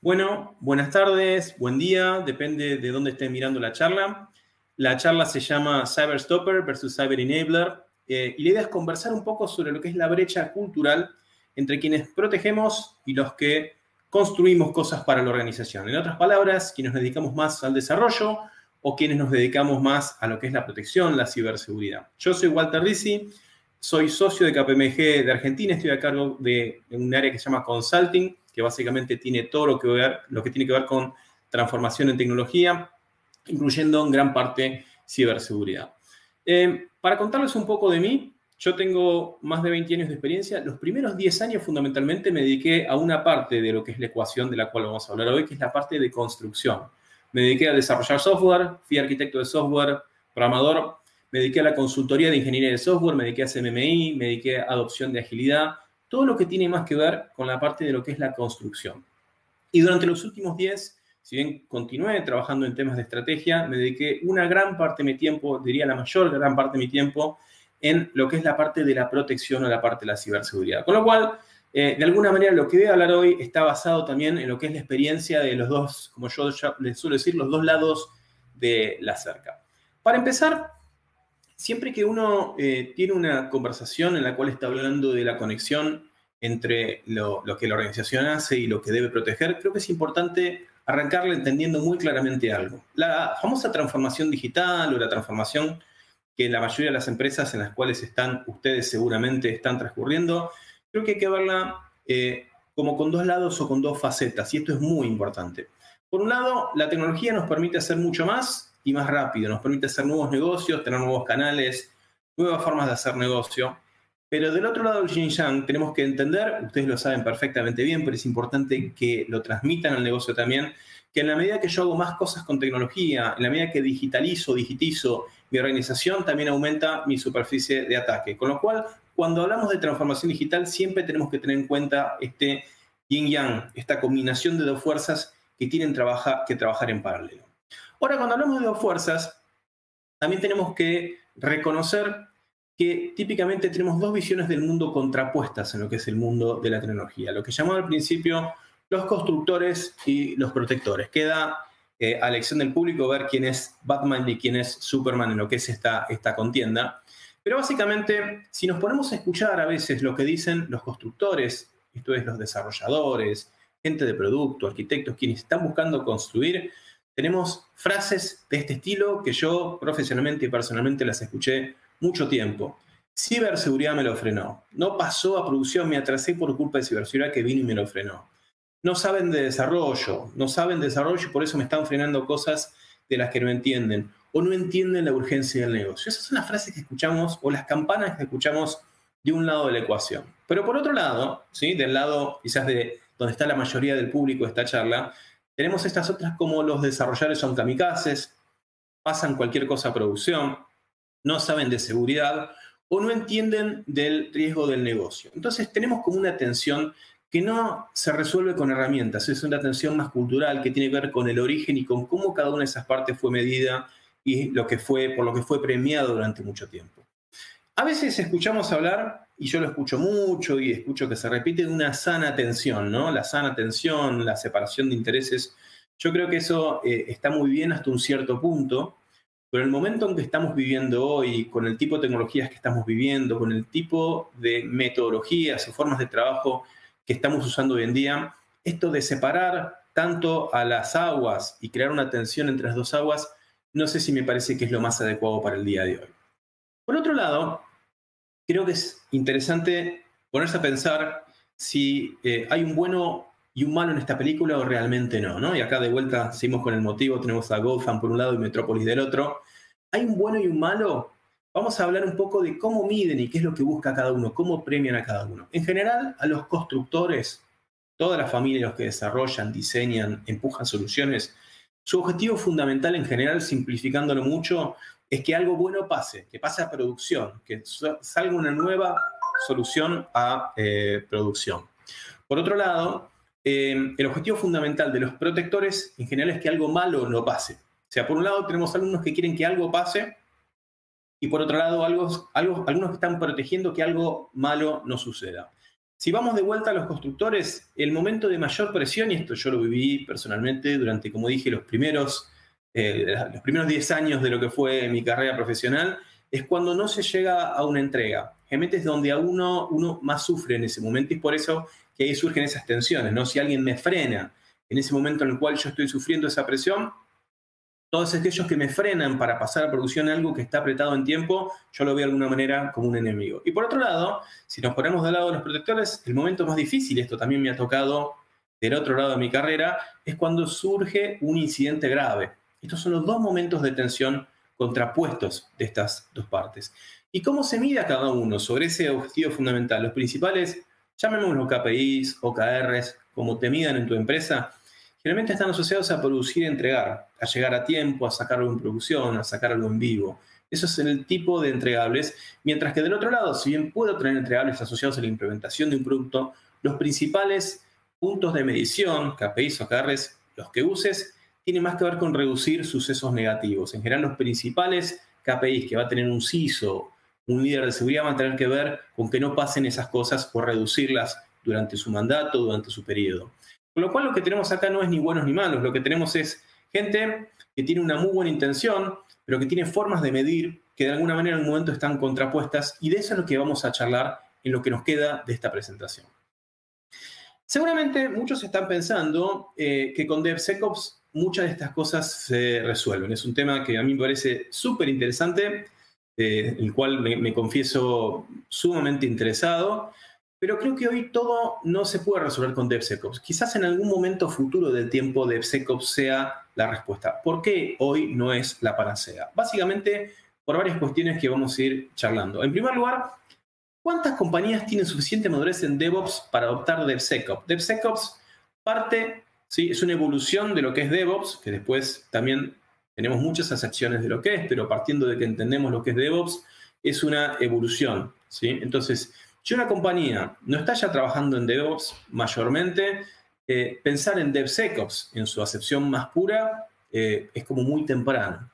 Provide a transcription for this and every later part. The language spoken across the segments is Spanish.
Bueno, buenas tardes, buen día, depende de dónde estén mirando la charla. La charla se llama Cyberstopper versus Cyber Enabler y la idea es conversar un poco sobre lo que es la brecha cultural entre quienes protegemos y los que construimos cosas para la organización. En otras palabras, quienes nos dedicamos más al desarrollo o quienes nos dedicamos más a lo que es la protección, la ciberseguridad. Yo soy Walter Rizzi, soy socio de KPMG de Argentina, estoy a cargo de un área que se llama Consulting, que básicamente tiene todo lo que tiene que ver con transformación en tecnología, incluyendo en gran parte ciberseguridad. Para contarles un poco de mí, yo tengo más de 20 años de experiencia. Los primeros 10 años fundamentalmente me dediqué a una parte de lo que es la ecuación de la cual vamos a hablar hoy, que es la parte de construcción. Me dediqué a desarrollar software, fui arquitecto de software, programador, me dediqué a la consultoría de ingeniería de software, me dediqué a CMMI, me dediqué a adopción de agilidad, todo lo que tiene más que ver con la parte de lo que es la construcción. Y durante los últimos 10, si bien continué trabajando en temas de estrategia, me dediqué una gran parte de mi tiempo, diría la mayor gran parte de mi tiempo, en lo que es la parte de la protección o la parte de la ciberseguridad. Con lo cual, de alguna manera, lo que voy a hablar hoy está basado también en lo que es la experiencia de los dos, como yo ya les suelo decir, los dos lados de la cerca. Para empezar, siempre que uno tiene una conversación en la cual está hablando de la conexión entre lo que la organización hace y lo que debe proteger, creo que es importante arrancarle entendiendo muy claramente algo. La famosa transformación digital o la transformación que la mayoría de las empresas en las cuales están, ustedes seguramente están transcurriendo, creo que hay que verla como con dos lados o con dos facetas, y esto es muy importante. Por un lado, la tecnología nos permite hacer mucho más y más rápido, nos permite hacer nuevos negocios, tener nuevos canales, nuevas formas de hacer negocio. Pero del otro lado del yin yang tenemos que entender, ustedes lo saben perfectamente bien, pero es importante que lo transmitan al negocio también, que en la medida que yo hago más cosas con tecnología, en la medida que digitizo mi organización, también aumenta mi superficie de ataque. Con lo cual, cuando hablamos de transformación digital, siempre tenemos que tener en cuenta este yin-yang, esta combinación de dos fuerzas que tienen que trabajar en paralelo. Ahora, cuando hablamos de dos fuerzas, también tenemos que reconocer que típicamente tenemos dos visiones del mundo contrapuestas en lo que es el mundo de la tecnología. Lo que llamaba al principio los constructores y los protectores. Queda a elección del público ver quién es Batman y quién es Superman en lo que es esta contienda. Pero básicamente, si nos ponemos a escuchar a veces lo que dicen los constructores, esto es los desarrolladores, gente de producto, arquitectos, quienes están buscando construir, tenemos frases de este estilo que yo profesionalmente y personalmente las escuché mucho tiempo. Ciberseguridad me lo frenó. No pasó a producción, me atrasé por culpa de ciberseguridad que vino y me lo frenó. No saben de desarrollo, no saben de desarrollo y por eso me están frenando cosas de las que no entienden. O no entienden la urgencia del negocio. Esas son las frases que escuchamos o las campanas que escuchamos de un lado de la ecuación. Pero por otro lado, ¿sí? Del lado quizás de donde está la mayoría del público de esta charla, tenemos estas otras como los desarrolladores son kamikazes, pasan cualquier cosa a producción, no saben de seguridad o no entienden del riesgo del negocio. Entonces tenemos como una tensión que no se resuelve con herramientas, es una tensión más cultural que tiene que ver con el origen y con cómo cada una de esas partes fue medida y por lo que fue premiado durante mucho tiempo. A veces escuchamos hablar, y yo lo escucho mucho y escucho que se repite, de una sana tensión, ¿no? La sana tensión, la separación de intereses. Yo creo que eso está muy bien hasta un cierto punto, pero el momento en que estamos viviendo hoy, con el tipo de tecnologías que estamos viviendo, con el tipo de metodologías o formas de trabajo que estamos usando hoy en día, esto de separar tanto a las aguas y crear una tensión entre las dos aguas, no sé si me parece que es lo más adecuado para el día de hoy. Por otro lado, creo que es interesante ponerse a pensar si hay un bueno y un malo en esta película o realmente no, ¿no? Y acá de vuelta seguimos con el motivo, tenemos a Gotham por un lado y Metrópolis del otro. ¿Hay un bueno y un malo? Vamos a hablar un poco de cómo miden y qué es lo que busca cada uno, cómo premian a cada uno. En general, a los constructores, toda la familia, los que desarrollan, diseñan, empujan soluciones, su objetivo fundamental en general, simplificándolo mucho, es que algo bueno pase, que pase a producción, que salga una nueva solución a producción. Por otro lado, el objetivo fundamental de los protectores en general es que algo malo no pase. O sea, por un lado tenemos alumnos que quieren que algo pase y por otro lado algunos que están protegiendo que algo malo no suceda. Si vamos de vuelta a los constructores, el momento de mayor presión, y esto yo lo viví personalmente durante, como dije, los primeros 10 años de lo que fue mi carrera profesional, es cuando no se llega a una entrega. Realmente es donde uno más sufre en ese momento y es por eso que ahí surgen esas tensiones, ¿no? Si alguien me frena en ese momento en el cual yo estoy sufriendo esa presión, todos aquellos que me frenan para pasar a producción algo que está apretado en tiempo, yo lo veo de alguna manera como un enemigo. Y por otro lado, si nos ponemos del lado de los protectores, el momento más difícil, esto también me ha tocado del otro lado de mi carrera, es cuando surge un incidente grave. Estos son los dos momentos de tensión contrapuestos de estas dos partes. ¿Y cómo se mide a cada uno sobre ese objetivo fundamental? Los principales, llamémoslos KPIs, OKRs, como te midan en tu empresa, generalmente están asociados a producir y entregar, a llegar a tiempo, a sacarlo en producción, a sacarlo en vivo. Eso es el tipo de entregables, mientras que del otro lado, si bien puedo tener entregables asociados a la implementación de un producto, los principales puntos de medición, KPIs o OKRs, los que uses, tienen más que ver con reducir sucesos negativos. En general, los principales KPIs que va a tener un CISO, un líder de seguridad, van a tener que ver con que no pasen esas cosas o reducirlas durante su mandato, durante su periodo. Con lo cual lo que tenemos acá no es ni buenos ni malos, lo que tenemos es gente que tiene una muy buena intención, pero que tiene formas de medir que de alguna manera en un momento están contrapuestas y de eso es lo que vamos a charlar en lo que nos queda de esta presentación. Seguramente muchos están pensando que con DevSecOps muchas de estas cosas se resuelven. Es un tema que a mí me parece súper interesante, el cual me confieso sumamente interesado. Pero creo que hoy todo no se puede resolver con DevSecOps. Quizás en algún momento futuro del tiempo DevSecOps sea la respuesta. ¿Por qué hoy no es la panacea? Básicamente por varias cuestiones que vamos a ir charlando. En primer lugar, ¿cuántas compañías tienen suficiente madurez en DevOps para adoptar DevSecOps? DevSecOps parte, ¿sí? Es una evolución de lo que es DevOps, que después también tenemos muchas acepciones de lo que es, pero partiendo de que entendemos lo que es DevOps, es una evolución, ¿sí? Entonces, si una compañía no está ya trabajando en DevOps mayormente, pensar en DevSecOps en su acepción más pura es como muy temprano.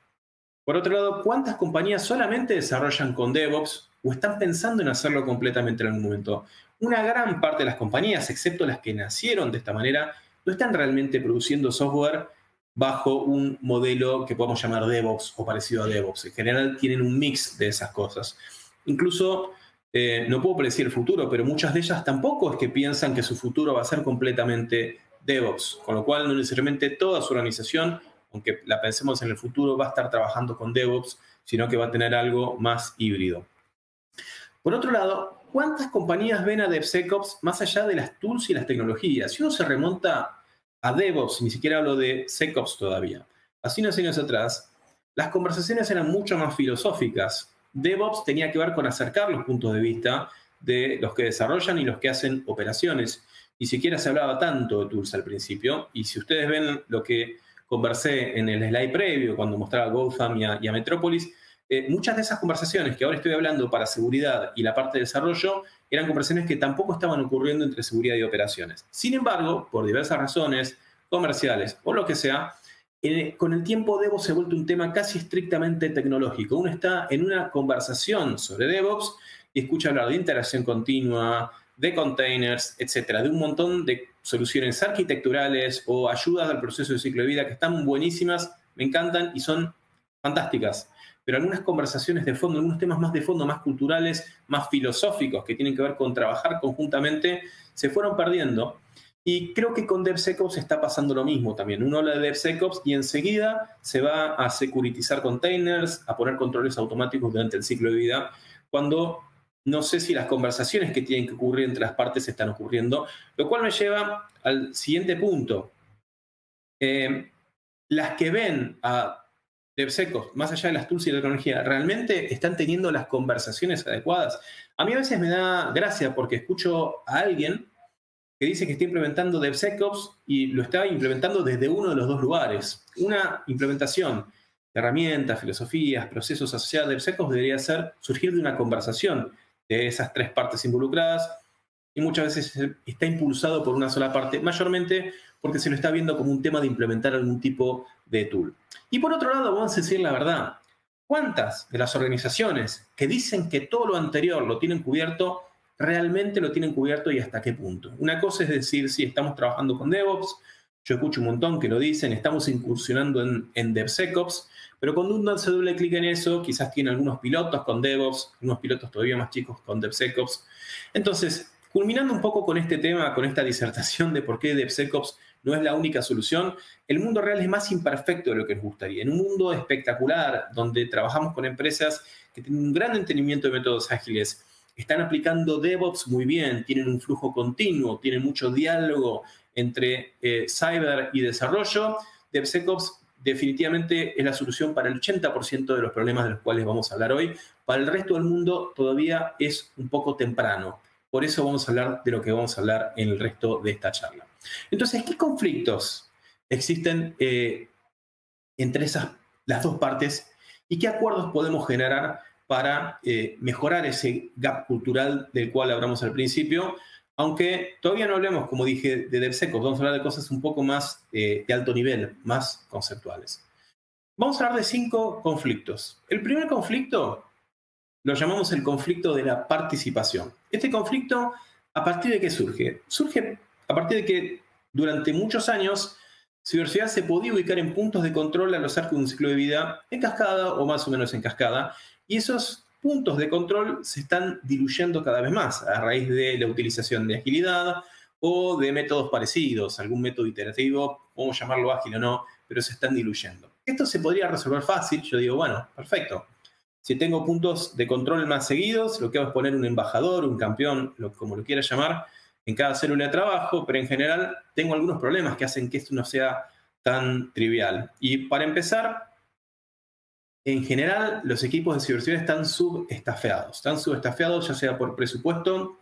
Por otro lado, ¿cuántas compañías solamente desarrollan con DevOps o están pensando en hacerlo completamente en algún momento? Una gran parte de las compañías, excepto las que nacieron de esta manera, no están realmente produciendo software bajo un modelo que podemos llamar DevOps o parecido a DevOps. En general tienen un mix de esas cosas. Incluso no puedo predecir el futuro, pero muchas de ellas tampoco es que piensan que su futuro va a ser completamente DevOps, con lo cual no necesariamente toda su organización, aunque la pensemos en el futuro, va a estar trabajando con DevOps, sino que va a tener algo más híbrido. Por otro lado, ¿cuántas compañías ven a DevSecOps más allá de las tools y las tecnologías? Si uno se remonta a DevOps, ni siquiera hablo de SecOps todavía, hace unos años atrás, las conversaciones eran mucho más filosóficas. DevOps tenía que ver con acercar los puntos de vista de los que desarrollan y los que hacen operaciones. Ni siquiera se hablaba tanto de tools al principio, y si ustedes ven lo que conversé en el slide previo, cuando mostraba a Gotham y a Metropolis, muchas de esas conversaciones que ahora estoy hablando para seguridad y la parte de desarrollo eran conversaciones que tampoco estaban ocurriendo entre seguridad y operaciones. Sin embargo, por diversas razones comerciales o lo que sea, con el tiempo DevOps se ha vuelto un tema casi estrictamente tecnológico. Uno está en una conversación sobre DevOps y escucha hablar de interacción continua, de containers, etcétera, de un montón de soluciones arquitecturales o ayudas al proceso de ciclo de vida que están buenísimas, me encantan y son fantásticas. Pero algunas conversaciones de fondo, algunos temas más de fondo, más culturales, más filosóficos, que tienen que ver con trabajar conjuntamente, se fueron perdiendo. Y creo que con DevSecOps está pasando lo mismo también. Uno habla de DevSecOps y enseguida se va a securitizar containers, a poner controles automáticos durante el ciclo de vida, cuando no sé si las conversaciones que tienen que ocurrir entre las partes están ocurriendo, lo cual me lleva al siguiente punto. Las que ven a DevSecOps, más allá de las tools y la tecnología, ¿realmente están teniendo las conversaciones adecuadas? A mí a veces me da gracia porque escucho a alguien que dice que está implementando DevSecOps y lo está implementando desde uno de los dos lugares. Una implementación de herramientas, filosofías, procesos asociados a DevSecOps debería surgir de una conversación de esas tres partes involucradas y muchas veces está impulsado por una sola parte, mayormente porque se lo está viendo como un tema de implementar algún tipo de tool. Y por otro lado, vamos a decir la verdad, ¿cuántas de las organizaciones que dicen que todo lo anterior lo tienen cubierto realmente lo tienen cubierto y hasta qué punto. Una cosa es decir, sí, estamos trabajando con DevOps, yo escucho un montón que lo dicen, estamos incursionando en DevSecOps, pero cuando uno hace doble clic en eso, quizás tiene algunos pilotos con DevOps, unos pilotos todavía más chicos con DevSecOps. Entonces, culminando un poco con este tema, con esta disertación de por qué DevSecOps no es la única solución, el mundo real es más imperfecto de lo que nos gustaría. En un mundo espectacular, donde trabajamos con empresas que tienen un gran entendimiento de métodos ágiles, están aplicando DevOps muy bien, tienen un flujo continuo, tienen mucho diálogo entre cyber y desarrollo, DevSecOps definitivamente es la solución para el 80% de los problemas de los cuales vamos a hablar hoy. Para el resto del mundo todavía es un poco temprano. Por eso vamos a hablar de lo que vamos a hablar en el resto de esta charla. Entonces, ¿qué conflictos existen entre las dos partes y qué acuerdos podemos generar para mejorar ese gap cultural del cual hablamos al principio? Aunque todavía no hablemos, como dije, de DevSecOps, vamos a hablar de cosas un poco más de alto nivel, más conceptuales. Vamos a hablar de 5 conflictos. El primer conflicto lo llamamos el conflicto de la participación. Este conflicto, ¿a partir de qué surge? Surge a partir de que durante muchos años ciberseguridad se podía ubicar en puntos de control a lo largo de un ciclo de vida en cascada o más o menos en cascada, y esos puntos de control se están diluyendo cada vez más a raíz de la utilización de agilidad o de métodos parecidos, algún método iterativo, podemos llamarlo ágil o no, pero se están diluyendo. Esto se podría resolver fácil, yo digo, bueno, perfecto. Si tengo puntos de control más seguidos, lo que hago es poner un embajador, un campeón, como lo quieras llamar, en cada célula de trabajo, pero en general tengo algunos problemas que hacen que esto no sea tan trivial. Y para empezar, en general, los equipos de ciberseguridad están subestaffeados. Están subestaffeados ya sea por presupuesto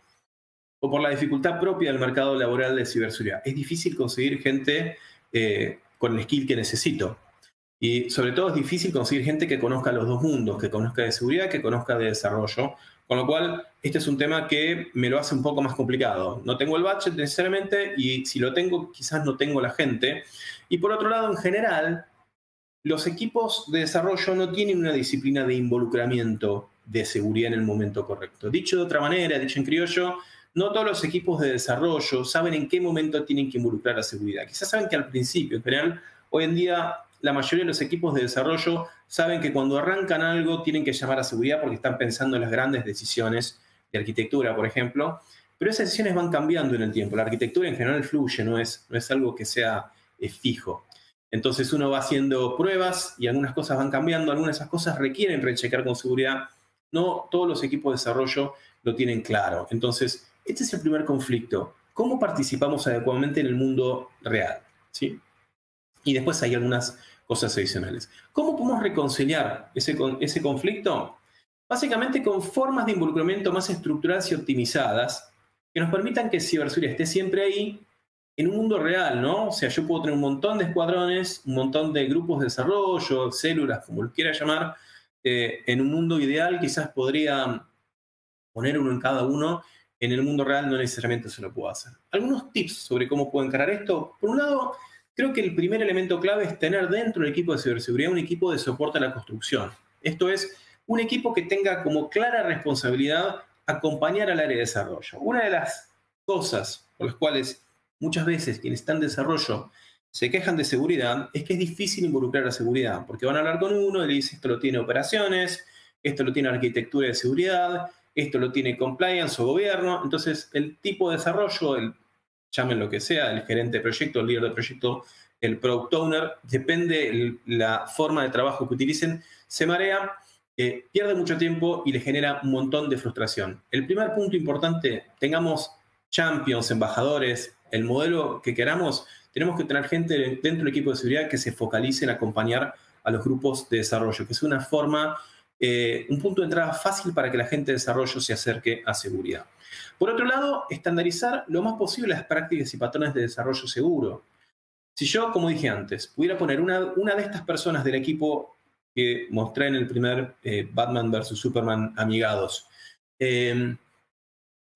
o por la dificultad propia del mercado laboral de ciberseguridad. Es difícil conseguir gente con el skill que necesito. Y sobre todo es difícil conseguir gente que conozca los dos mundos, que conozca de seguridad, que conozca de desarrollo. Con lo cual, este es un tema que me lo hace un poco más complicado. No tengo el budget necesariamente y si lo tengo, quizás no tengo la gente. Y por otro lado, en general, los equipos de desarrollo no tienen una disciplina de involucramiento de seguridad en el momento correcto. Dicho de otra manera, dicho en criollo, no todos los equipos de desarrollo saben en qué momento tienen que involucrar la seguridad. Quizás saben que al principio, en general, hoy en día la mayoría de los equipos de desarrollo saben que cuando arrancan algo tienen que llamar a seguridad porque están pensando en las grandes decisiones de arquitectura, por ejemplo, pero esas decisiones van cambiando en el tiempo. La arquitectura en general fluye, no es algo que sea fijo. Entonces uno va haciendo pruebas y algunas cosas van cambiando, algunas de esas cosas requieren rechecar con seguridad. No todos los equipos de desarrollo lo tienen claro. Entonces, este es el primer conflicto. ¿Cómo participamos adecuadamente en el mundo real? ¿Sí? Y después hay algunas cosas adicionales. ¿Cómo podemos reconciliar ese conflicto? Básicamente con formas de involucramiento más estructuradas y optimizadas que nos permitan que ciberseguridad esté siempre ahí en un mundo real, ¿no? O sea, yo puedo tener un montón de escuadrones, un montón de grupos de desarrollo, células, como lo quiera llamar. En un mundo ideal quizás podría poner uno en cada uno. En el mundo real no necesariamente se lo puedo hacer. Algunos tips sobre cómo puedo encarar esto. Por un lado, creo que el primer elemento clave es tener dentro del equipo de ciberseguridad un equipo de soporte a la construcción. Esto es, un equipo que tenga como clara responsabilidad acompañar al área de desarrollo. Una de las cosas por las cuales muchas veces quienes están en desarrollo se quejan de seguridad es que es difícil involucrar a seguridad, porque van a hablar con uno y le dicen esto lo tiene operaciones, esto lo tiene arquitectura de seguridad, esto lo tiene compliance o gobierno. Entonces el tipo de desarrollo, llamen lo que sea, el gerente de proyecto, el líder de proyecto, el product owner, depende la forma de trabajo que utilicen, se marea, pierde mucho tiempo y le genera un montón de frustración. El primer punto importante, tengamos champions, embajadores, el modelo que queramos, tenemos que tener gente dentro del equipo de seguridad que se focalice en acompañar a los grupos de desarrollo, que es una forma, un punto de entrada fácil para que la gente de desarrollo se acerque a seguridad. Por otro lado, estandarizar lo más posible las prácticas y patrones de desarrollo seguro. Si yo, como dije antes, pudiera poner una de estas personas del equipo que mostré en el primer Batman vs. Superman Amigados,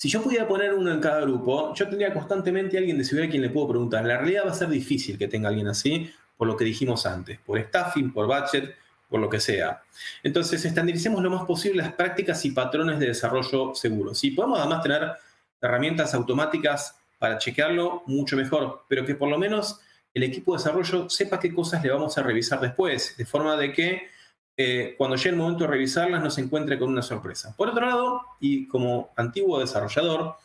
si yo pudiera poner uno en cada grupo, yo tendría constantemente a alguien de seguridad a quien le puedo preguntar. En la realidad va a ser difícil que tenga alguien así, por lo que dijimos antes, por staffing, por budget, por lo que sea. Entonces, estandaricemos lo más posible las prácticas y patrones de desarrollo seguros. Si podemos además tener herramientas automáticas para chequearlo, mucho mejor, pero que por lo menos el equipo de desarrollo sepa qué cosas le vamos a revisar después, de forma de que cuando llegue el momento de revisarlas no se encuentre con una sorpresa. Por otro lado, y como antiguo desarrollador,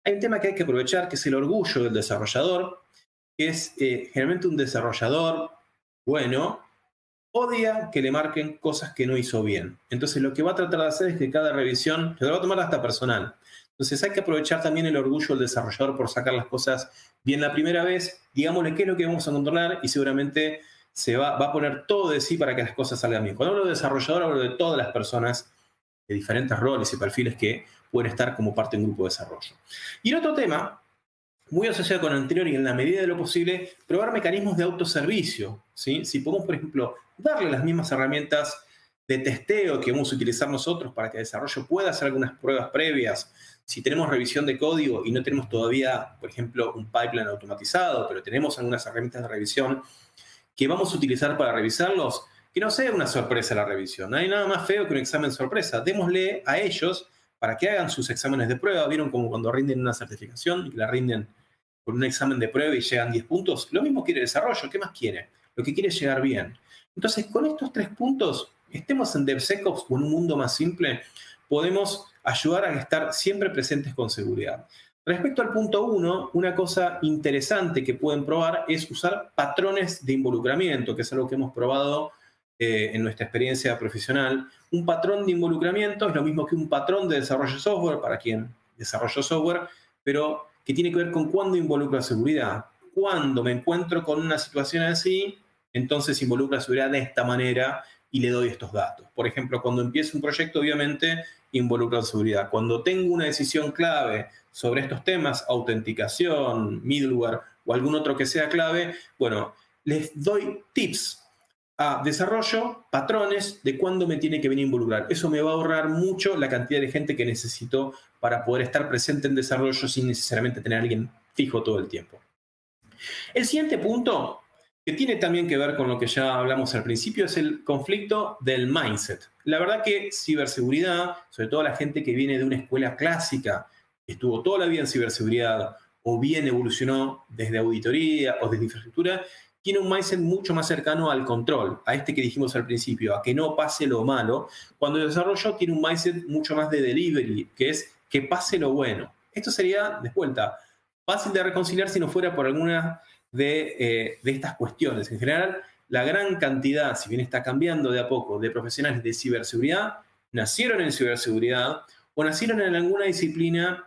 hay un tema que hay que aprovechar, que es el orgullo del desarrollador, que es generalmente un desarrollador bueno, odia que le marquen cosas que no hizo bien. Entonces lo que va a tratar de hacer es que cada revisión, se lo va a tomar hasta personal. Entonces hay que aprovechar también el orgullo del desarrollador por sacar las cosas bien la primera vez, digámosle qué es lo que vamos a controlar y seguramente se va a poner todo de sí para que las cosas salgan bien. Cuando hablo de desarrollador, hablo de todas las personas de diferentes roles y perfiles que pueden estar como parte de un grupo de desarrollo. Y el otro tema, muy asociado con el anterior y en la medida de lo posible, probar mecanismos de autoservicio, ¿sí? Si podemos, por ejemplo, darle las mismas herramientas de testeo que vamos a utilizar nosotros para que el desarrollo pueda hacer algunas pruebas previas. Si tenemos revisión de código y no tenemos todavía, por ejemplo, un pipeline automatizado, pero tenemos algunas herramientas de revisión que vamos a utilizar para revisarlos, que no sea una sorpresa la revisión. No hay nada más feo que un examen sorpresa. Démosle a ellos para que hagan sus exámenes de prueba. ¿Vieron como cuando rinden una certificación y la rinden con un examen de prueba y llegan 10 puntos? Lo mismo quiere el desarrollo. ¿Qué más quiere? Lo que quiere es llegar bien. Entonces, con estos 3 puntos, estemos en DevSecOps o en un mundo más simple, podemos ayudar a estar siempre presentes con seguridad. Respecto al punto 1, una cosa interesante que pueden probar es usar patrones de involucramiento, que es algo que hemos probado en nuestra experiencia profesional. Un patrón de involucramiento es lo mismo que un patrón de desarrollo de software para quien desarrolla software, pero que tiene que ver con cuándo involucra seguridad. Cuando me encuentro con una situación así, entonces involucra seguridad de esta manera y le doy estos datos. Por ejemplo, cuando empiezo un proyecto, obviamente, involucra seguridad. Cuando tengo una decisión clave sobre estos temas, autenticación, middleware o algún otro que sea clave, bueno, les doy tips a desarrollo, patrones de cuándo me tiene que venir a involucrar. Eso me va a ahorrar mucho la cantidad de gente que necesito para poder estar presente en desarrollo sin necesariamente tener a alguien fijo todo el tiempo. El siguiente punto, que tiene también que ver con lo que ya hablamos al principio, es el conflicto del mindset. La verdad que ciberseguridad, sobre todo la gente que viene de una escuela clásica, estuvo toda la vida en ciberseguridad o bien evolucionó desde auditoría o desde infraestructura, tiene un mindset mucho más cercano al control, a este que dijimos al principio, a que no pase lo malo, cuando el desarrollo tiene un mindset mucho más de delivery, que es que pase lo bueno. Esto sería, de vuelta, fácil de reconciliar si no fuera por alguna de estas cuestiones. En general, la gran cantidad, si bien está cambiando de a poco, de profesionales de ciberseguridad, nacieron en ciberseguridad o nacieron en alguna disciplina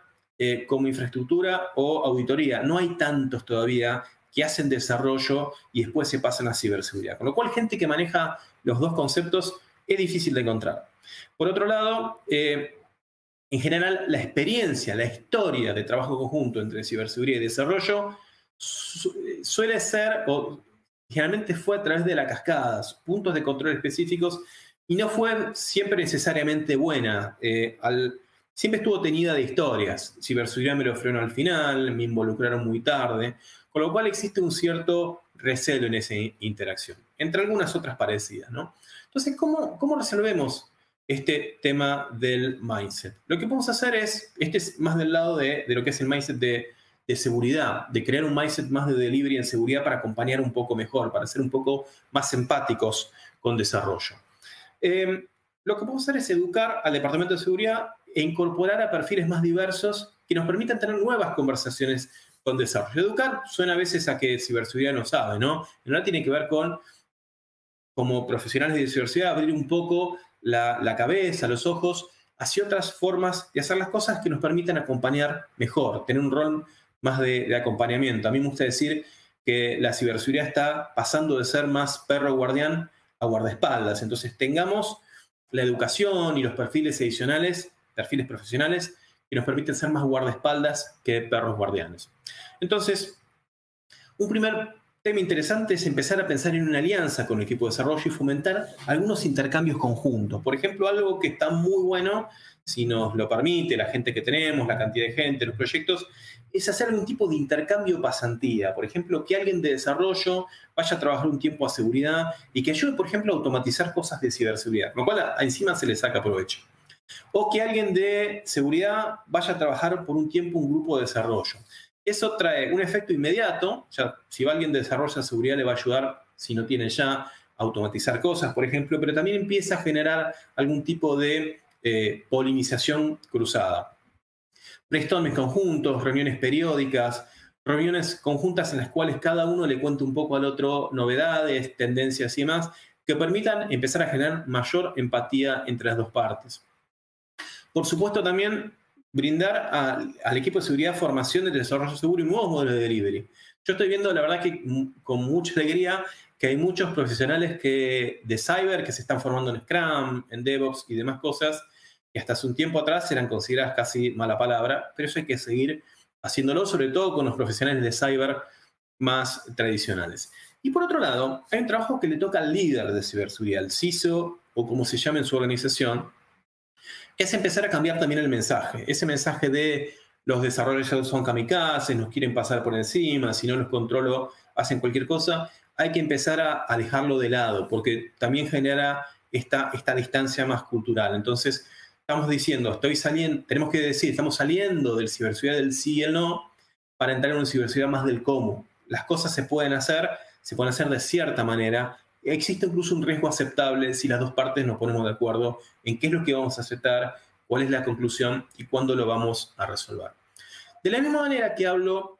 como infraestructura o auditoría. No hay tantos todavía que hacen desarrollo y después se pasan a ciberseguridad. Con lo cual, gente que maneja los dos conceptos es difícil de encontrar. Por otro lado, en general, la experiencia, la historia de trabajo conjunto entre ciberseguridad y desarrollo suele ser, o generalmente fue a través de las cascadas, puntos de control específicos, y no fue siempre necesariamente buena. Siempre estuvo teñida de historias. Ciberseguridad me lo frenó al final, me involucraron muy tarde, con lo cual existe un cierto recelo en esa interacción, entre algunas otras parecidas, ¿no? Entonces, ¿cómo resolvemos este tema del mindset? Lo que podemos hacer es, este es más del lado de lo que es el mindset de seguridad, de crear un mindset más de delivery en seguridad para acompañar un poco mejor, para ser un poco más empáticos con desarrollo. Lo que podemos hacer es educar al departamento de seguridad e incorporar a perfiles más diversos que nos permitan tener nuevas conversaciones con desarrollo. Educar suena a veces a que ciberseguridad no sabe, ¿no? En realidad tiene que ver con, como profesionales de ciberseguridad, abrir un poco la cabeza, los ojos, hacia otras formas de hacer las cosas que nos permitan acompañar mejor, tener un rol más de acompañamiento. A mí me gusta decir que la ciberseguridad está pasando de ser más perro guardián a guardaespaldas. Entonces tengamos la educación y los perfiles adicionales, perfiles profesionales, que nos permiten ser más guardaespaldas que perros guardianes. Entonces, un primer tema interesante es empezar a pensar en una alianza con el equipo de desarrollo y fomentar algunos intercambios conjuntos. Por ejemplo, algo que está muy bueno, si nos lo permite la gente que tenemos, la cantidad de gente, los proyectos, es hacer algún tipo de intercambio pasantía. Por ejemplo, que alguien de desarrollo vaya a trabajar un tiempo a seguridad y que ayude, por ejemplo, a automatizar cosas de ciberseguridad, con lo cual encima se le saca provecho. O que alguien de seguridad vaya a trabajar por un tiempo un grupo de desarrollo. Eso trae un efecto inmediato. Ya, si va alguien de desarrollo de seguridad, le va a ayudar, si no tiene ya, a automatizar cosas, por ejemplo, pero también empieza a generar algún tipo de polinización cruzada. Brainstorming conjuntos, reuniones periódicas, reuniones conjuntas en las cuales cada uno le cuente un poco al otro novedades, tendencias y demás, que permitan empezar a generar mayor empatía entre las dos partes. Por supuesto, también brindar al equipo de seguridad formación de desarrollo seguro y nuevos modelos de delivery. Yo estoy viendo, la verdad, que con mucha alegría que hay muchos profesionales de cyber que se están formando en Scrum, en DevOps y demás cosas, que hasta hace un tiempo atrás eran consideradas casi mala palabra, pero eso hay que seguir haciéndolo, sobre todo con los profesionales de cyber más tradicionales. Y por otro lado, hay un trabajo que le toca al líder de ciberseguridad, al CISO, o como se llama en su organización, es empezar a cambiar también el mensaje. Ese mensaje de los desarrolladores son kamikazes, nos quieren pasar por encima, si no los controlo, hacen cualquier cosa. Hay que empezar a dejarlo de lado, porque también genera esta distancia más cultural. Entonces, estamos diciendo, tenemos que decir, estamos saliendo del ciberseguridad del sí y el no, para entrar en una ciberseguridad más del cómo. Las cosas se pueden hacer de cierta manera. Existe incluso un riesgo aceptable si las dos partes nos ponemos de acuerdo en qué es lo que vamos a aceptar, cuál es la conclusión y cuándo lo vamos a resolver. De la misma manera que hablo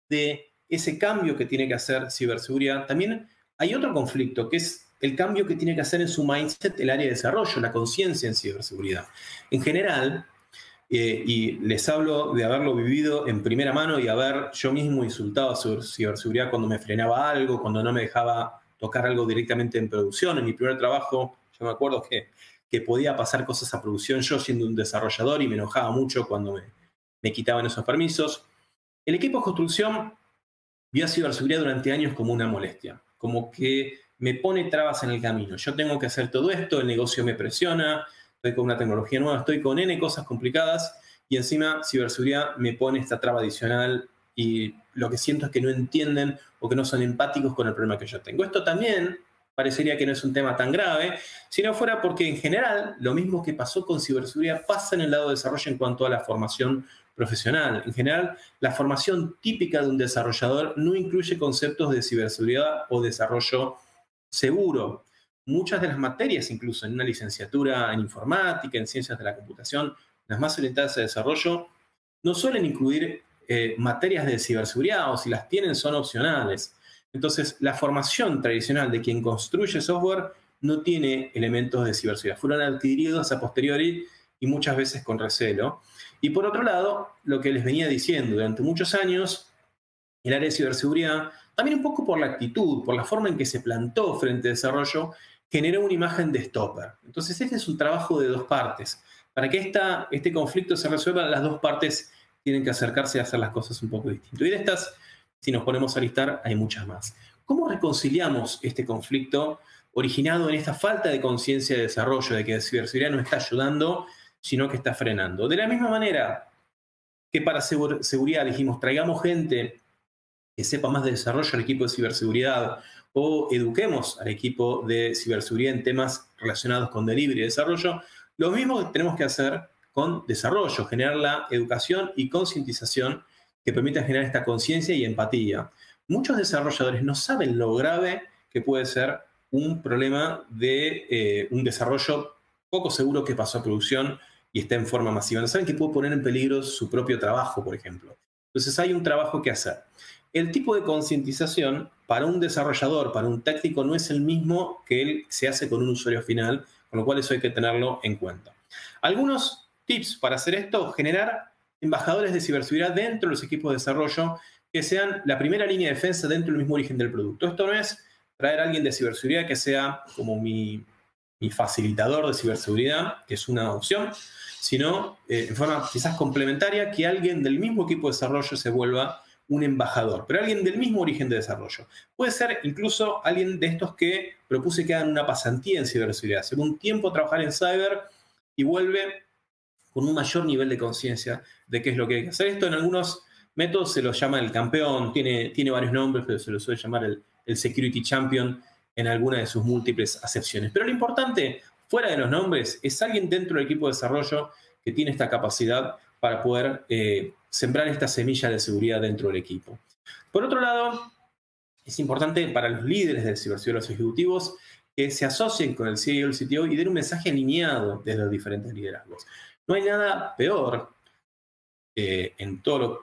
de ese cambio que tiene que hacer ciberseguridad, también hay otro conflicto, que es el cambio que tiene que hacer en su mindset el área de desarrollo, la conciencia en ciberseguridad. En general, y les hablo de haberlo vivido en primera mano y haber yo mismo insultado sobre ciberseguridad cuando me frenaba algo, cuando no me dejaba tocar algo directamente en producción. En mi primer trabajo, yo me acuerdo que podía pasar cosas a producción yo siendo un desarrollador y me enojaba mucho cuando me quitaban esos permisos. El equipo de construcción vio a ciberseguridad durante años como una molestia, como que me pone trabas en el camino. Yo tengo que hacer todo esto, el negocio me presiona, estoy con una tecnología nueva, estoy con N cosas complicadas y encima ciberseguridad me pone esta traba adicional y lo que siento es que no entienden o que no son empáticos con el problema que yo tengo. Esto también parecería que no es un tema tan grave, si no fuera porque en general lo mismo que pasó con ciberseguridad pasa en el lado de desarrollo en cuanto a la formación profesional. En general, la formación típica de un desarrollador no incluye conceptos de ciberseguridad o desarrollo seguro. Muchas de las materias, incluso en una licenciatura en informática, en ciencias de la computación, las más orientadas a desarrollo, no suelen incluir materias de ciberseguridad o si las tienen son opcionales. Entonces, la formación tradicional de quien construye software no tiene elementos de ciberseguridad. Fueron adquiridos a posteriori y muchas veces con recelo. Y por otro lado, lo que les venía diciendo, durante muchos años, el área de ciberseguridad, también un poco por la actitud, por la forma en que se plantó frente a desarrollo, generó una imagen de stopper. Entonces, este es un trabajo de dos partes. Para que este conflicto se resuelva, las dos partes tienen que acercarse a hacer las cosas un poco distinto. Y de estas, si nos ponemos a listar, hay muchas más. ¿Cómo reconciliamos este conflicto originado en esta falta de conciencia de desarrollo, de que la ciberseguridad no está ayudando, sino que está frenando? De la misma manera que para seguridad dijimos, traigamos gente que sepa más de desarrollo al equipo de ciberseguridad o eduquemos al equipo de ciberseguridad en temas relacionados con delivery y desarrollo, lo mismo tenemos que hacer con desarrollo, generar la educación y concientización que permita generar esta conciencia y empatía. Muchos desarrolladores no saben lo grave que puede ser un problema de un desarrollo poco seguro que pasó a producción y está en forma masiva. No saben que puede poner en peligro su propio trabajo, por ejemplo. Entonces hay un trabajo que hacer. El tipo de concientización para un desarrollador, para un técnico, no es el mismo que el que se hace con un usuario final, con lo cual eso hay que tenerlo en cuenta. Algunos tips para hacer esto: generar embajadores de ciberseguridad dentro de los equipos de desarrollo que sean la primera línea de defensa dentro del mismo origen del producto. Esto no es traer a alguien de ciberseguridad que sea como mi facilitador de ciberseguridad, que es una opción, sino en forma quizás complementaria, que alguien del mismo equipo de desarrollo se vuelva un embajador, pero alguien del mismo origen de desarrollo. Puede ser incluso alguien de estos que propuse que hagan una pasantía en ciberseguridad, hacer un tiempo trabajar en cyber y vuelve con un mayor nivel de conciencia de qué es lo que hay que hacer. Esto en algunos métodos se lo llama el campeón, tiene varios nombres, pero se lo suele llamar el security champion en alguna de sus múltiples acepciones. Pero lo importante, fuera de los nombres, es alguien dentro del equipo de desarrollo que tiene esta capacidad para poder sembrar esta semilla de seguridad dentro del equipo. Por otro lado, es importante para los líderes de ciberseguridad, los ejecutivos, que se asocien con el CIO o el CTO y den un mensaje alineado desde los diferentes liderazgos. No hay nada peor en todo lo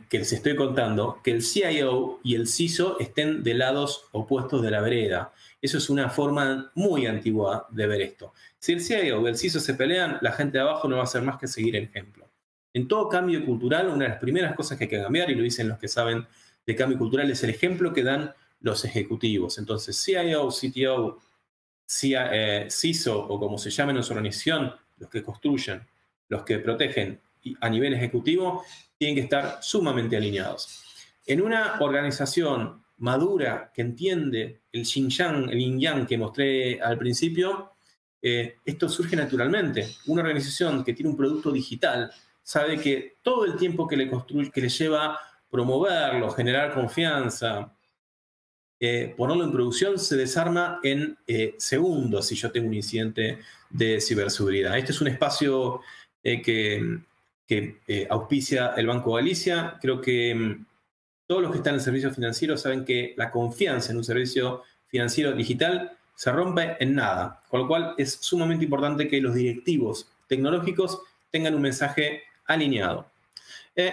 que les estoy contando que el CIO y el CISO estén de lados opuestos de la vereda. Eso es una forma muy antigua de ver esto. Si el CIO y el CISO se pelean, la gente de abajo no va a hacer más que seguir el ejemplo. En todo cambio cultural, una de las primeras cosas que hay que cambiar, y lo dicen los que saben de cambio cultural, es el ejemplo que dan los ejecutivos. Entonces, CIO, CTO, CISO o como se llame en su organización, los que construyen, los que protegen a nivel ejecutivo, tienen que estar sumamente alineados. En una organización madura que entiende el yin-yang, el yin-yang que mostré al principio, esto surge naturalmente. Una organización que tiene un producto digital sabe que todo el tiempo que le lleva promoverlo, generar confianza, ponerlo en producción, se desarma en segundos si yo tengo un incidente de ciberseguridad. Este es un espacio que auspicia el Banco Galicia. Creo que todos los que están en el servicio financiero saben que la confianza en un servicio financiero digital se rompe en nada, con lo cual es sumamente importante que los directivos tecnológicos tengan un mensaje alineado.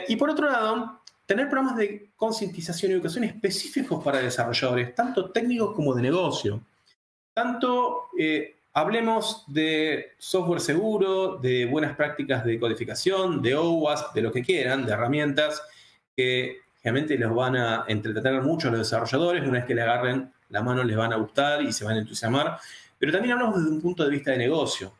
Y por otro lado, tener programas de concientización y educación específicos para desarrolladores, tanto técnicos como de negocio. Hablemos de software seguro, de buenas prácticas de codificación, de OWASP, de lo que quieran, de herramientas que realmente los van a entretener mucho a los desarrolladores. Una vez que le agarren la mano les van a gustar y se van a entusiasmar. Pero también hablamos desde un punto de vista de negocio.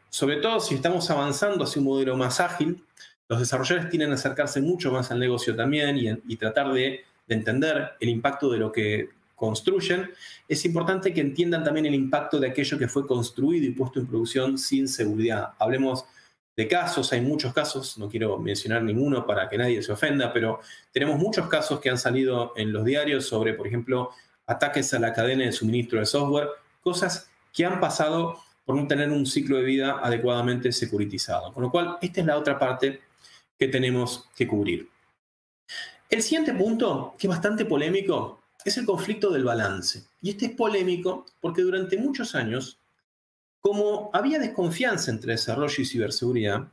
Sobre todo si estamos avanzando hacia un modelo más ágil, los desarrolladores tienden a acercarse mucho más al negocio también y tratar de entender el impacto de lo que construyen. Es importante que entiendan también el impacto de aquello que fue construido y puesto en producción sin seguridad. Hablemos de casos, hay muchos casos, no quiero mencionar ninguno para que nadie se ofenda, pero tenemos muchos casos que han salido en los diarios sobre, por ejemplo, ataques a la cadena de suministro de software, cosas que han pasado por no tener un ciclo de vida adecuadamente securitizado. Con lo cual, esta es la otra parte que tenemos que cubrir. El siguiente punto, que es bastante polémico, es el conflicto del balance. Y este es polémico porque durante muchos años, como había desconfianza entre desarrollo y ciberseguridad,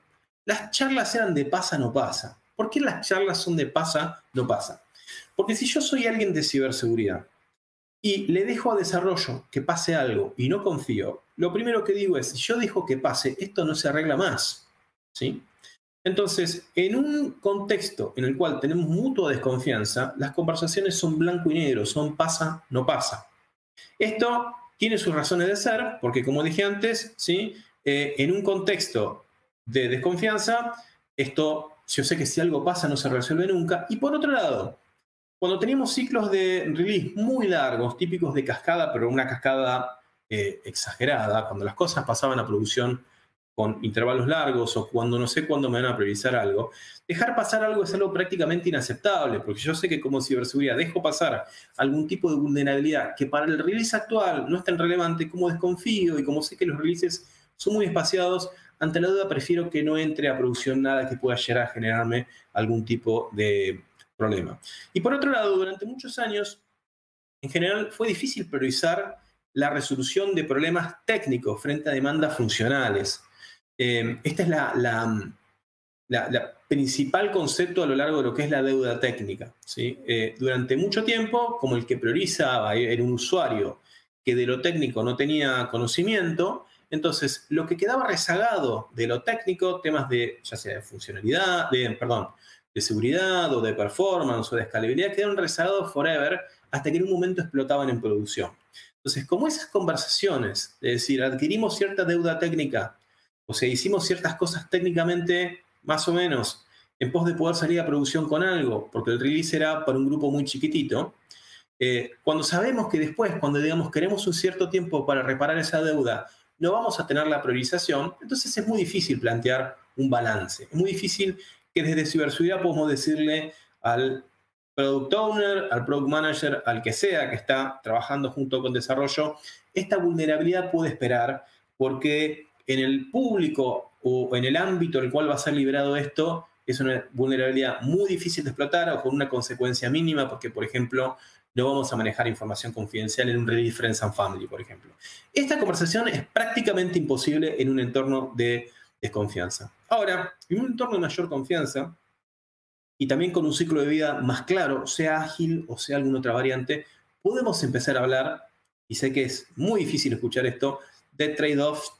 las charlas eran de pasa, no pasa. ¿Por qué las charlas son de pasa, no pasa? Porque si yo soy alguien de ciberseguridad y le dejo a desarrollo que pase algo y no confío, lo primero que digo es, si yo dejo que pase, esto no se arregla más, ¿sí? Entonces, en un contexto en el cual tenemos mutua desconfianza, las conversaciones son blanco y negro, son pasa, no pasa. Esto tiene sus razones de ser, porque como dije antes, ¿sí? En un contexto de desconfianza, esto, yo sé que si algo pasa no se resuelve nunca. Y por otro lado, cuando teníamos ciclos de release muy largos, típicos de cascada, pero una cascada exagerada, cuando las cosas pasaban a producción con intervalos largos o cuando no sé cuándo me van a priorizar algo, dejar pasar algo es algo prácticamente inaceptable, porque yo sé que como ciberseguridad dejo pasar algún tipo de vulnerabilidad que para el release actual no es tan relevante, como desconfío y como sé que los releases son muy espaciados, ante la duda prefiero que no entre a producción nada que pueda llegar a generarme algún tipo de problema. Y por otro lado, durante muchos años, en general fue difícil priorizar la resolución de problemas técnicos frente a demandas funcionales. Esta es la principal concepto a lo largo de lo que es la deuda técnica, ¿sí? Durante mucho tiempo, como el que priorizaba era un usuario que de lo técnico no tenía conocimiento, entonces lo que quedaba rezagado de lo técnico, temas de, ya sea de funcionalidad, de seguridad o de performance o de escalabilidad, quedaron rezagados forever hasta que en un momento explotaban en producción. Entonces, como esas conversaciones, es decir, adquirimos cierta deuda técnica, o sea, hicimos ciertas cosas técnicamente más o menos en pos de poder salir a producción con algo, porque el release era para un grupo muy chiquitito. Cuando sabemos que después, cuando digamos queremos un cierto tiempo para reparar esa deuda, no vamos a tener la priorización, entonces es muy difícil plantear un balance. Es muy difícil que desde ciberseguridad podamos decirle al product owner, al product manager, al que sea que está trabajando junto con desarrollo, esta vulnerabilidad puede esperar porque en el público o en el ámbito en el cual va a ser liberado esto es una vulnerabilidad muy difícil de explotar o con una consecuencia mínima porque, por ejemplo, no vamos a manejar información confidencial en un release Friends and Family, por ejemplo. Esta conversación es prácticamente imposible en un entorno de desconfianza. Ahora, en un entorno de mayor confianza y también con un ciclo de vida más claro, sea ágil o sea alguna otra variante, podemos empezar a hablar, y sé que es muy difícil escuchar esto, de trade-offs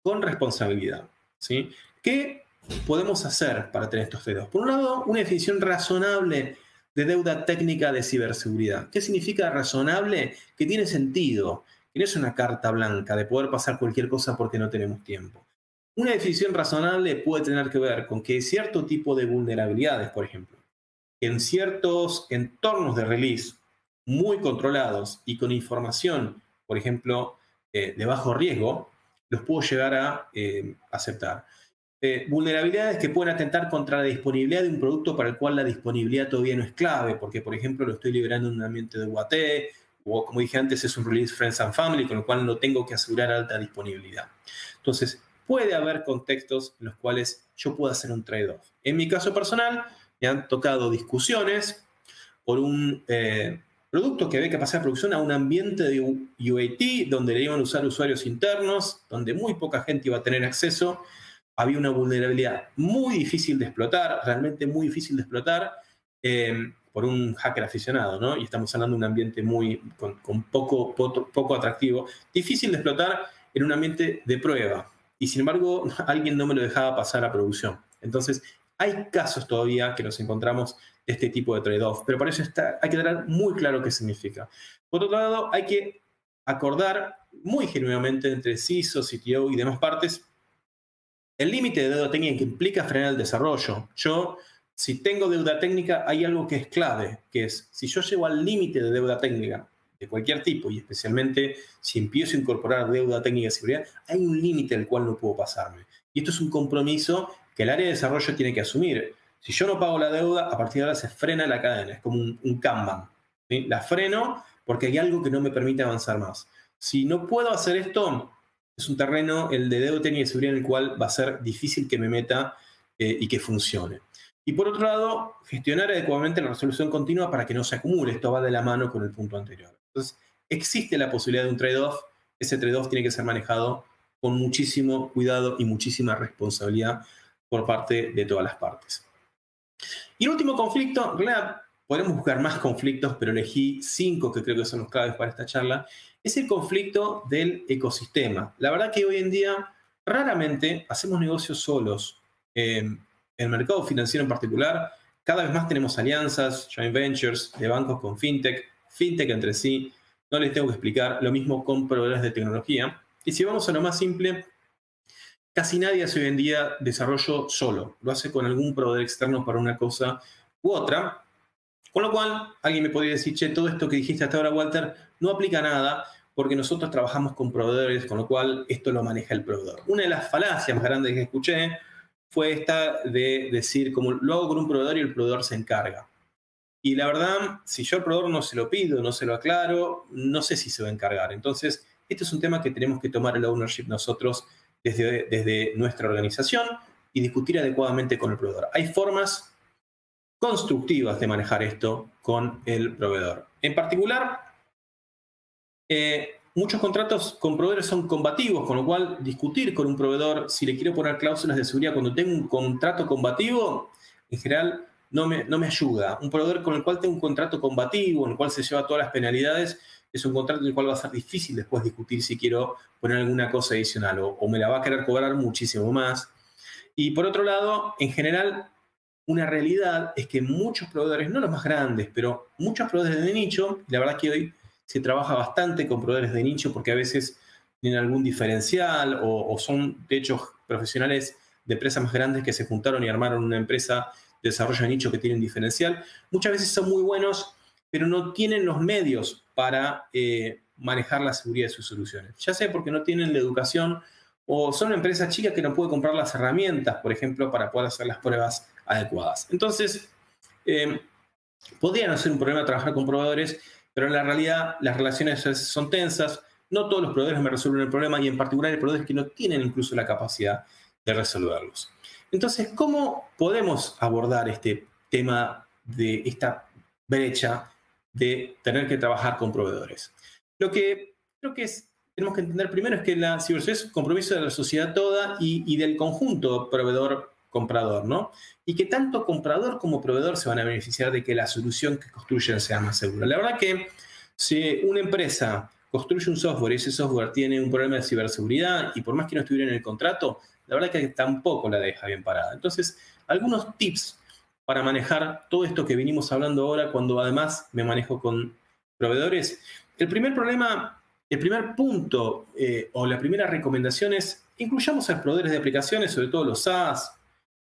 con responsabilidad. ¿Sí? ¿Qué podemos hacer para tener estos trade-offs? Por un lado, una definición razonable de deuda técnica de ciberseguridad. ¿Qué significa razonable? Que tiene sentido, que no es una carta blanca de poder pasar cualquier cosa porque no tenemos tiempo. Una definición razonable puede tener que ver con que cierto tipo de vulnerabilidades, por ejemplo, en ciertos entornos de release muy controlados y con información, por ejemplo, de bajo riesgo, los puedo llegar a aceptar. Vulnerabilidades que pueden atentar contra la disponibilidad de un producto para el cual la disponibilidad todavía no es clave, porque, por ejemplo, lo estoy liberando en un ambiente de UAT, o como dije antes, es un release Friends and Family, con lo cual no tengo que asegurar alta disponibilidad. Entonces, puede haber contextos en los cuales yo puedo hacer un trade-off. En mi caso personal, me han tocado discusiones por un producto que había que pasar a producción a un ambiente de UAT, donde le iban a usar usuarios internos, donde muy poca gente iba a tener acceso. Había una vulnerabilidad muy difícil de explotar, realmente muy difícil de explotar, por un hacker aficionado, ¿no? Y estamos hablando de un ambiente con poco atractivo, difícil de explotar en un ambiente de prueba. Y sin embargo, alguien no me lo dejaba pasar a producción. Entonces, hay casos todavía que nos encontramos de este tipo de trade-off, pero para eso hay que tener muy claro qué significa. Por otro lado, hay que acordar muy genuinamente entre CISO, CTO y demás partes el límite de deuda técnica que implica frenar el desarrollo. Si tengo deuda técnica, hay algo que es clave, que es, si yo llego al límite de deuda técnica de cualquier tipo, y especialmente si empiezo a incorporar deuda técnica de seguridad, hay un límite del cual no puedo pasarme. Y esto es un compromiso que el área de desarrollo tiene que asumir. Si yo no pago la deuda, a partir de ahora se frena la cadena, es como un Kanban. ¿Sí? La freno porque hay algo que no me permite avanzar más. Si no puedo hacer esto, es un terreno, el de deuda técnica y seguridad, en el cual va a ser difícil que me meta y que funcione. Y por otro lado, gestionar adecuadamente la resolución continua para que no se acumule. Esto va de la mano con el punto anterior. Entonces, existe la posibilidad de un trade-off. Ese trade-off tiene que ser manejado con muchísimo cuidado y muchísima responsabilidad por parte de todas las partes. Y el último conflicto, en realidad podemos buscar más conflictos, pero elegí 5 que creo que son los claves para esta charla, es el conflicto del ecosistema. La verdad que hoy en día raramente hacemos negocios solos. En el mercado financiero en particular, cada vez más tenemos alianzas, joint ventures de bancos con fintech entre sí. No les tengo que explicar, lo mismo con proveedores de tecnología. Y si vamos a lo más simple, casi nadie hace hoy en día desarrollo solo. Lo hace con algún proveedor externo para una cosa u otra. Con lo cual, alguien me podría decir, che, todo esto que dijiste hasta ahora, Walter, no aplica nada porque nosotros trabajamos con proveedores, con lo cual esto lo maneja el proveedor. Una de las falacias más grandes que escuché fue esta de decir, como lo hago con un proveedor y el proveedor se encarga. Y la verdad, si yo al proveedor no se lo pido, no se lo aclaro, no sé si se va a encargar. Entonces, este es un tema que tenemos que tomar el ownership nosotros desde nuestra organización y discutir adecuadamente con el proveedor. Hay formas constructivas de manejar esto con el proveedor. En particular, muchos contratos con proveedores son combativos, con lo cual discutir con un proveedor si le quiero poner cláusulas de seguridad cuando tengo un contrato combativo, en general no me ayuda. Un proveedor con el cual tengo un contrato combativo, en el cual se lleva todas las penalidades, es un contrato en el cual va a ser difícil después discutir si quiero poner alguna cosa adicional o me la va a querer cobrar muchísimo más. Y por otro lado, en general, una realidad es que muchos proveedores, no los más grandes, pero muchos proveedores de nicho, la verdad que hoy se trabaja bastante con proveedores de nicho porque a veces tienen algún diferencial o son, de hecho, profesionales de empresas más grandes que se juntaron y armaron una empresa desarrollo de nicho que tienen diferencial, muchas veces son muy buenos, pero no tienen los medios para manejar la seguridad de sus soluciones. Ya sea porque no tienen la educación o son empresas chicas que no pueden comprar las herramientas, por ejemplo, para poder hacer las pruebas adecuadas. Entonces, podría no ser un problema trabajar con proveedores, pero en la realidad las relaciones son tensas. No todos los proveedores me resuelven el problema y en particular hay proveedores que no tienen incluso la capacidad de resolverlos. Entonces, ¿cómo podemos abordar este tema de esta brecha de tener que trabajar con proveedores? Lo que creo que tenemos que entender primero es que la ciberseguridad es un compromiso de la sociedad toda y del conjunto proveedor-comprador, ¿no? Y que tanto comprador como proveedor se van a beneficiar de que la solución que construyen sea más segura. La verdad que si una empresa construye un software y ese software tiene un problema de ciberseguridad y por más que no estuviera en el contrato, la verdad que tampoco la deja bien parada. Entonces, algunos tips para manejar todo esto que venimos hablando ahora cuando además me manejo con proveedores. El primer problema, el primer punto o la primera recomendación es incluyamos a proveedores de aplicaciones, sobre todo los SaaS,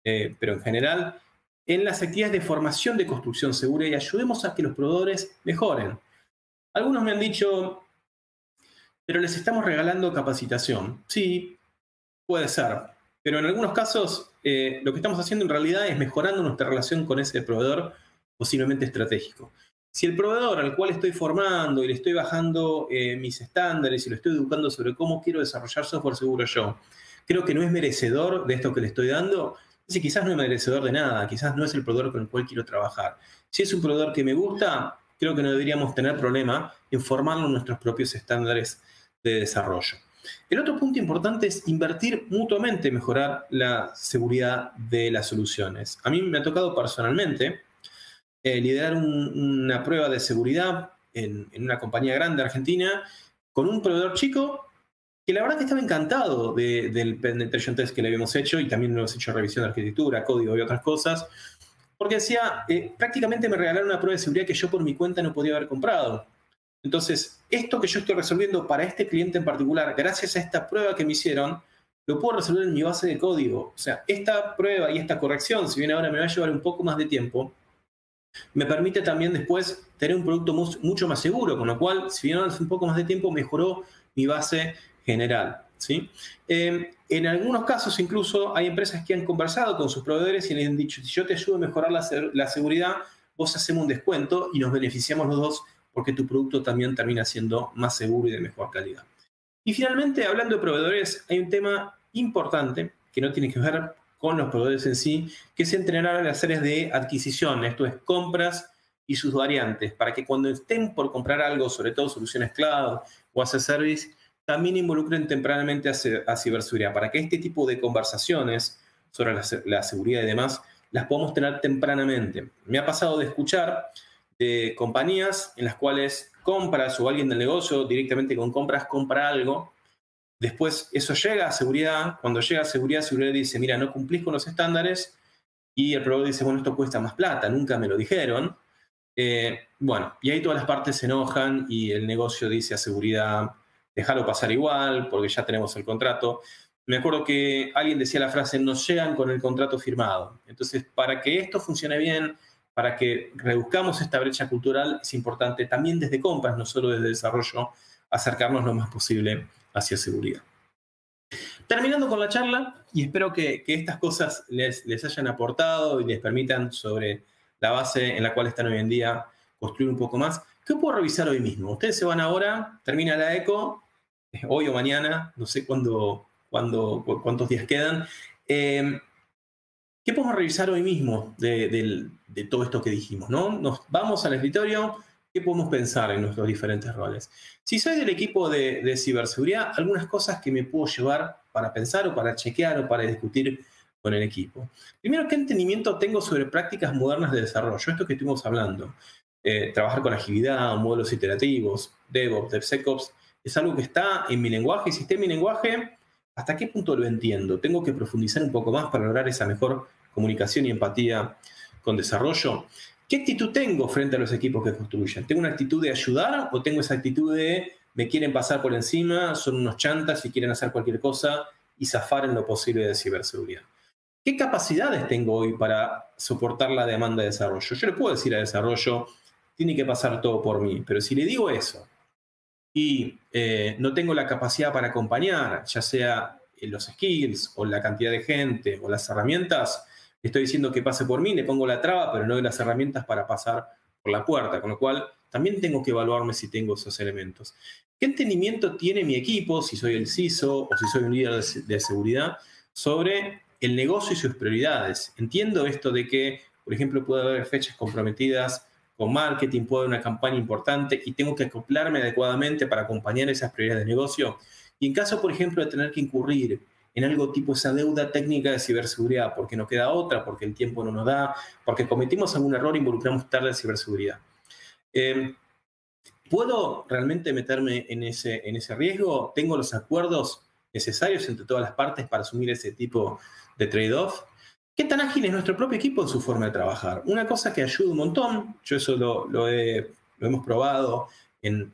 pero en general, en las actividades de formación de construcción segura y ayudemos a que los proveedores mejoren. Algunos me han dicho, pero les estamos regalando capacitación. Sí, puede ser, pero en algunos casos lo que estamos haciendo en realidad es mejorando nuestra relación con ese proveedor posiblemente estratégico. Si el proveedor al cual estoy formando y le estoy bajando mis estándares y lo estoy educando sobre cómo quiero desarrollar software seguro yo, creo que no es merecedor de esto que le estoy dando, entonces quizás no es merecedor de nada, quizás no es el proveedor con el cual quiero trabajar. Si es un proveedor que me gusta, creo que no deberíamos tener problema en formarlo en nuestros propios estándares de desarrollo. El otro punto importante es invertir mutuamente en mejorar la seguridad de las soluciones. A mí me ha tocado personalmente liderar una prueba de seguridad en una compañía grande argentina con un proveedor chico que la verdad que estaba encantado del penetration test que le habíamos hecho y también le hemos hecho revisión de arquitectura, código y otras cosas, porque decía, prácticamente me regalaron una prueba de seguridad que yo por mi cuenta no podía haber comprado. Entonces, esto que yo estoy resolviendo para este cliente en particular, gracias a esta prueba que me hicieron, lo puedo resolver en mi base de código. O sea, esta prueba y esta corrección, si bien ahora me va a llevar un poco más de tiempo, me permite también después tener un producto mucho más seguro, con lo cual, si bien hace un poco más de tiempo, mejoró mi base general. ¿Sí? En algunos casos incluso hay empresas que han conversado con sus proveedores y les han dicho, si yo te ayudo a mejorar la seguridad, vos hacemos un descuento y nos beneficiamos los dos porque tu producto también termina siendo más seguro y de mejor calidad. Y finalmente, hablando de proveedores, hay un tema importante que no tiene que ver con los proveedores en sí, que es entrenar a las áreas de adquisición, esto es compras y sus variantes, para que cuando estén por comprar algo, sobre todo soluciones cloud o as a service, también involucren tempranamente a ciberseguridad, para que este tipo de conversaciones sobre la seguridad y demás las podamos tener tempranamente. Me ha pasado de escuchar de compañías en las cuales compras o alguien del negocio directamente con compras compra algo, después eso llega a seguridad, cuando llega a seguridad dice, mira, no cumplís con los estándares y el proveedor dice, bueno, esto cuesta más plata, nunca me lo dijeron. Bueno, y ahí todas las partes se enojan y el negocio dice a seguridad, déjalo pasar igual porque ya tenemos el contrato. Me acuerdo que alguien decía la frase, nos llegan con el contrato firmado. Entonces, para que esto funcione bien, para que reduzcamos esta brecha cultural, es importante también desde compras, no solo desde desarrollo, acercarnos lo más posible hacia seguridad. Terminando con la charla, y espero que estas cosas les hayan aportado y les permitan sobre la base en la cual están hoy en día construir un poco más. ¿Qué puedo revisar hoy mismo? Ustedes se van ahora, termina la ECO, hoy o mañana, no sé cuántos días quedan. ¿Qué podemos revisar hoy mismo de todo esto que dijimos, ¿no? Nos vamos al escritorio, ¿qué podemos pensar en nuestros diferentes roles? Si soy del equipo de ciberseguridad, algunas cosas que me puedo llevar para pensar o para chequear o para discutir con el equipo. Primero, ¿qué entendimiento tengo sobre prácticas modernas de desarrollo? Esto que estuvimos hablando. Trabajar con agilidad, modelos iterativos, DevOps, DevSecOps, es algo que está en mi lenguaje, y si está en mi lenguaje, ¿hasta qué punto lo entiendo? Tengo que profundizar un poco más para lograr esa mejor comunicación y empatía con desarrollo. ¿Qué actitud tengo frente a los equipos que construyen? ¿Tengo una actitud de ayudar o tengo esa actitud de me quieren pasar por encima, son unos chantas y quieren hacer cualquier cosa y zafar en lo posible de ciberseguridad? ¿Qué capacidades tengo hoy para soportar la demanda de desarrollo? Yo le puedo decir a desarrollo, tiene que pasar todo por mí, pero si le digo eso y no tengo la capacidad para acompañar, ya sea los skills o la cantidad de gente o las herramientas, estoy diciendo que pase por mí, le pongo la traba, pero no doy las herramientas para pasar por la puerta, con lo cual también tengo que evaluarme si tengo esos elementos. ¿Qué entendimiento tiene mi equipo, si soy el CISO o si soy un líder de seguridad, sobre el negocio y sus prioridades? Entiendo esto de que, por ejemplo, puede haber fechas comprometidas con marketing, puede haber una campaña importante y tengo que acoplarme adecuadamente para acompañar esas prioridades de negocio. Y en caso, por ejemplo, de tener que incurrir en algo tipo esa deuda técnica de ciberseguridad, porque no queda otra, porque el tiempo no nos da, porque cometimos algún error e involucramos tarde en ciberseguridad. ¿Puedo realmente meterme en ese riesgo? ¿Tengo los acuerdos necesarios entre todas las partes para asumir ese tipo de trade-off? ¿Qué tan ágil es nuestro propio equipo en su forma de trabajar? Una cosa que ayuda un montón, yo eso lo hemos probado en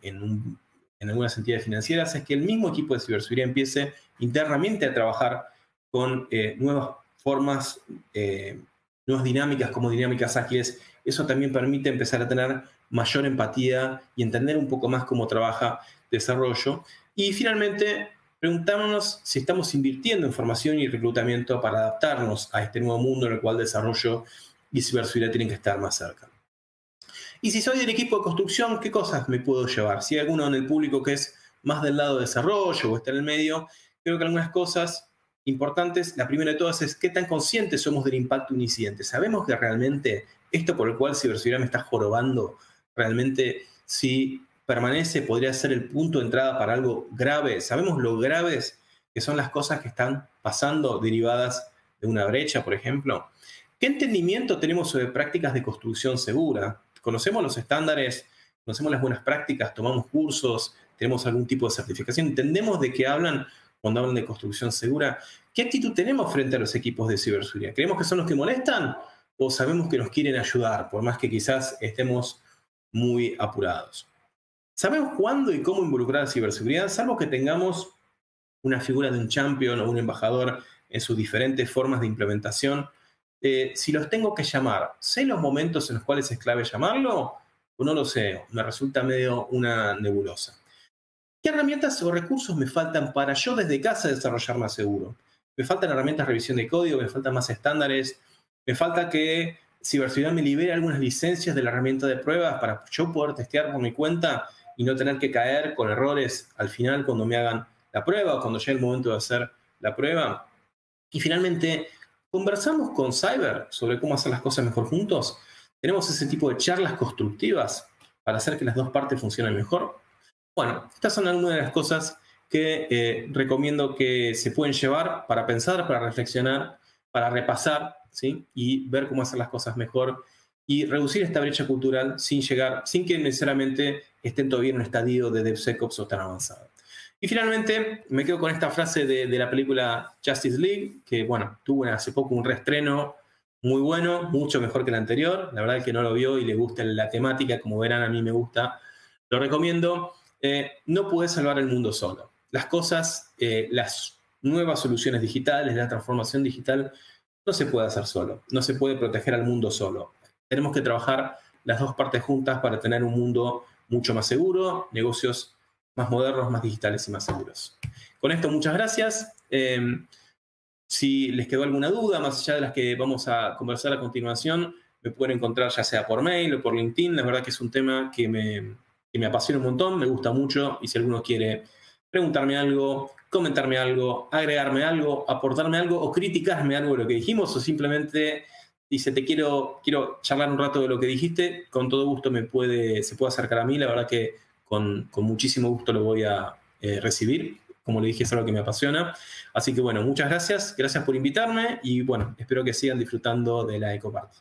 algunas entidades financieras, es que el mismo equipo de ciberseguridad empiece internamente a trabajar con nuevas formas, nuevas dinámicas como dinámicas ágiles. Eso también permite empezar a tener mayor empatía y entender un poco más cómo trabaja desarrollo. Y finalmente, preguntarnos si estamos invirtiendo en formación y reclutamiento para adaptarnos a este nuevo mundo en el cual desarrollo y ciberseguridad tienen que estar más cerca. Y si soy del equipo de construcción, ¿qué cosas me puedo llevar? Si hay alguno en el público que es más del lado de desarrollo o está en el medio, creo que algunas cosas importantes, la primera de todas es qué tan conscientes somos del impacto de un incidente. ¿Sabemos que realmente esto por el cual ciberseguridad me está jorobando, realmente si permanece podría ser el punto de entrada para algo grave? ¿Sabemos lo graves que son las cosas que están pasando derivadas de una brecha, por ejemplo? ¿Qué entendimiento tenemos sobre prácticas de construcción segura? ¿Conocemos los estándares? ¿Conocemos las buenas prácticas? ¿Tomamos cursos? ¿Tenemos algún tipo de certificación? ¿Entendemos de qué hablan cuando hablan de construcción segura? ¿Qué actitud tenemos frente a los equipos de ciberseguridad? ¿Creemos que son los que molestan o sabemos que nos quieren ayudar, por más que quizás estemos muy apurados? ¿Sabemos cuándo y cómo involucrar a ciberseguridad? Salvo que tengamos una figura de un champion o un embajador en sus diferentes formas de implementación. Si los tengo que llamar, ¿sé los momentos en los cuales es clave llamarlo? O no lo sé, me resulta medio una nebulosa. ¿Qué herramientas o recursos me faltan para yo desde casa desarrollar más seguro? Me faltan herramientas de revisión de código, me faltan más estándares, me falta que ciberseguridad me libere algunas licencias de la herramienta de pruebas para yo poder testear por mi cuenta y no tener que caer con errores al final cuando me hagan la prueba o cuando llegue el momento de hacer la prueba. Y finalmente, ¿conversamos con Cyber sobre cómo hacer las cosas mejor juntos? ¿Tenemos ese tipo de charlas constructivas para hacer que las dos partes funcionen mejor? Bueno, estas son algunas de las cosas que recomiendo que se pueden llevar para pensar, para reflexionar, para repasar, ¿sí? Y ver cómo hacer las cosas mejor y reducir esta brecha cultural sin que necesariamente estén todavía en un estadio de DevSecOps o tan avanzado. Y finalmente me quedo con esta frase de la película Justice League, que bueno, tuvo hace poco un reestreno muy bueno, mucho mejor que el anterior. La verdad, el que no lo vio y le gusta la temática, como verán, a mí me gusta, lo recomiendo. No puedes salvar el mundo solo. Las cosas, las nuevas soluciones digitales, la transformación digital, no se puede hacer solo. No se puede proteger al mundo solo. Tenemos que trabajar las dos partes juntas para tener un mundo mucho más seguro, negocios más modernos, más digitales y más seguros. Con esto, muchas gracias. Si les quedó alguna duda, más allá de las que vamos a conversar a continuación, me pueden encontrar ya sea por mail o por LinkedIn. La verdad que es un tema que me apasiona un montón, me gusta mucho, y si alguno quiere preguntarme algo, comentarme algo, agregarme algo, aportarme algo o criticarme algo de lo que dijimos, o simplemente dice, quiero charlar un rato de lo que dijiste, con todo gusto se puede acercar a mí. La verdad que con muchísimo gusto lo voy a recibir. Como le dije, es algo que me apasiona. Así que bueno, muchas gracias por invitarme y bueno, espero que sigan disfrutando de la EcoParty.